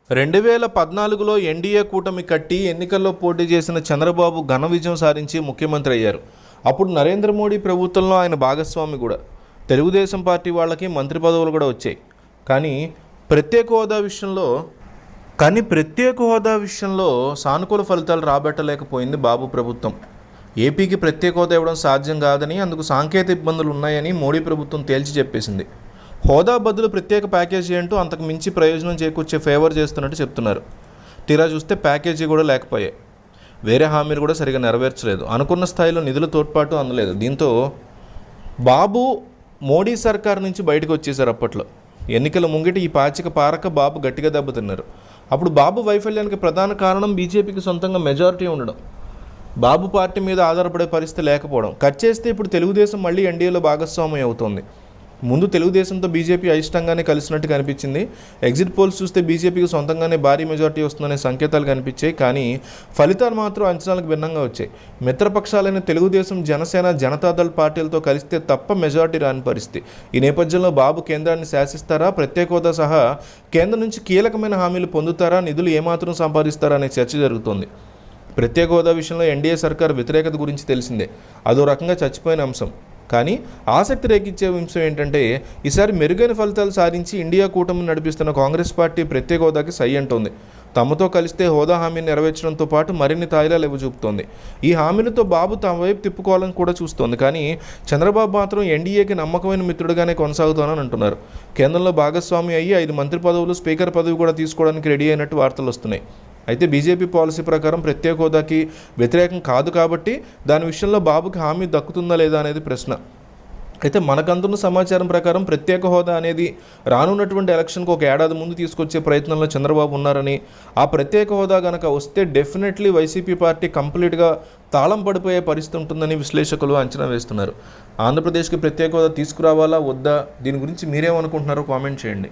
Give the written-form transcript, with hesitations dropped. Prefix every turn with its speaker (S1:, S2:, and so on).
S1: 2014లో NDA కూటమి కట్టి ఎన్నికల్లో పోటీ చేసిన చంద్రబాబు ఘన విజయం సాధించి ముఖ్యమంత్రి అయ్యారు. అప్పుడు నరేంద్ర మోడీ ప్రభుత్వంలో ఆయన భాగస్వామి కూడా. తెలుగుదేశం పార్టీ వాళ్ళకి మంత్రి పదవులు కూడా వచ్చాయి. కానీ ప్రత్యేక హోదా విషయంలో సానుకూల ఫలితాలు రాబట్టలేకపోయింది బాబు ప్రభుత్వం. ఏపీకి ప్రత్యేక హోదా ఇవ్వడం సాధ్యం కాదని, అందుకు సాంకేతిక ఇబ్బందులు ఉన్నాయని మోడీ ప్రభుత్వం తేల్చి చెప్పేసింది. హోదా బదులు ప్రత్యేక ప్యాకేజీ అంటూ అంతకు మించి ప్రయోజనం చేకూర్చే ఫేవర్ చేస్తున్నట్టు చెప్తున్నారు. తీరా చూస్తే ప్యాకేజీ కూడా లేకపోయాయి. వేరే హామీలు కూడా సరిగా నెరవేర్చలేదు. అనుకున్న స్థాయిలో నిధుల తోడ్పాటు అందలేదు. దీంతో బాబు మోడీ సర్కార్ నుంచి బయటకు వచ్చేసారు. అప్పట్లో ఎన్నికల ముంగిటి ఈ పాచిక పారక బాబు గట్టిగా దెబ్బతిన్నారు. అప్పుడు బాబు వైఫల్యానికి ప్రధాన కారణం బీజేపీకి సొంతంగా మెజారిటీ ఉండడం, బాబు పార్టీ మీద ఆధారపడే పరిస్థితి లేకపోవడం. కట్ చేస్తే ఇప్పుడు తెలుగుదేశం మళ్ళీ ఎన్డీఏలో భాగస్వామ్యం అవుతోంది. ముందు తెలుగుదేశంతో బీజేపీ అయిష్టంగానే కలిసినట్టు కనిపించింది. ఎగ్జిట్ పోల్స్ చూస్తే బీజేపీకి సొంతంగానే భారీ మెజార్టీ వస్తుందనే సంకేతాలు కనిపించాయి. కానీ ఫలితాలు మాత్రం అంచనాలకు భిన్నంగా వచ్చాయి. మిత్రపక్షాలైన తెలుగుదేశం, జనసేన, జనతాదళ్ పార్టీలతో కలిస్తే తప్ప మెజార్టీ రాని పరిస్థితి. ఈ నేపథ్యంలో బాబు కేంద్రాన్ని శాసిస్తారా, ప్రత్యేక హోదా సహా కేంద్రం నుంచి కీలకమైన హామీలు పొందుతారా, నిధులు ఏమాత్రం సంపాదిస్తారా అనే చర్చ జరుగుతోంది. ప్రత్యేక హోదా విషయంలో ఎన్డీఏ సర్కార్ వ్యతిరేకత గురించి తెలిసిందే. అదో రకంగా చచ్చిపోయిన అంశం. కానీ ఆసక్తి రేకిచ్చే అంశం ఏంటంటే, ఈసారి మెరుగైన ఫలితాలు సాధించి ఇండియా కూటమిని నడిపిస్తున్న కాంగ్రెస్ పార్టీ ప్రత్యేక హోదాకి సై అంటోంది. తమతో కలిస్తే హోదా హామీని నెరవేర్చడంతో పాటు మరిన్ని తాయిలాలు ఇవ్వచూపుతోంది. ఈ హామీలతో బాబు తమ వైపు తిప్పుకోవాలని కూడా చూస్తోంది. కానీ చంద్రబాబు మాత్రం ఎన్డీఏకి నమ్మకమైన మిత్రుడిగానే కొనసాగుతానని అంటున్నారు. కేంద్రంలో భాగస్వామి అయ్యి 5 మంత్రి పదవులు, స్పీకర్ పదవి కూడా తీసుకోవడానికి రెడీ అయినట్టు వార్తలు వస్తున్నాయి. అయితే బీజేపీ పాలసీ ప్రకారం ప్రత్యేక హోదాకి వ్యతిరేకం కాదు కాబట్టి దాని విషయంలో బాబుకి హామీ దక్కుతుందా లేదా అనేది ప్రశ్న. అయితే మనకందున్న సమాచారం ప్రకారం ప్రత్యేక హోదా అనేది రానున్నటువంటి ఎలక్షన్కి 1 ఏడాది ముందు తీసుకొచ్చే ప్రయత్నంలో చంద్రబాబు ఉన్నారని, ఆ ప్రత్యేక హోదా కనుక వస్తే డెఫినెట్లీ వైసీపీ పార్టీ కంప్లీట్గా తాళం పడిపోయే పరిస్థితి ఉంటుందని విశ్లేషకులు అంచనా వేస్తున్నారు. ఆంధ్రప్రదేశ్కి ప్రత్యేక హోదా తీసుకురావాలా వద్దా, దీని గురించి మీరేమనుకుంటున్నారో కామెంట్ చేయండి.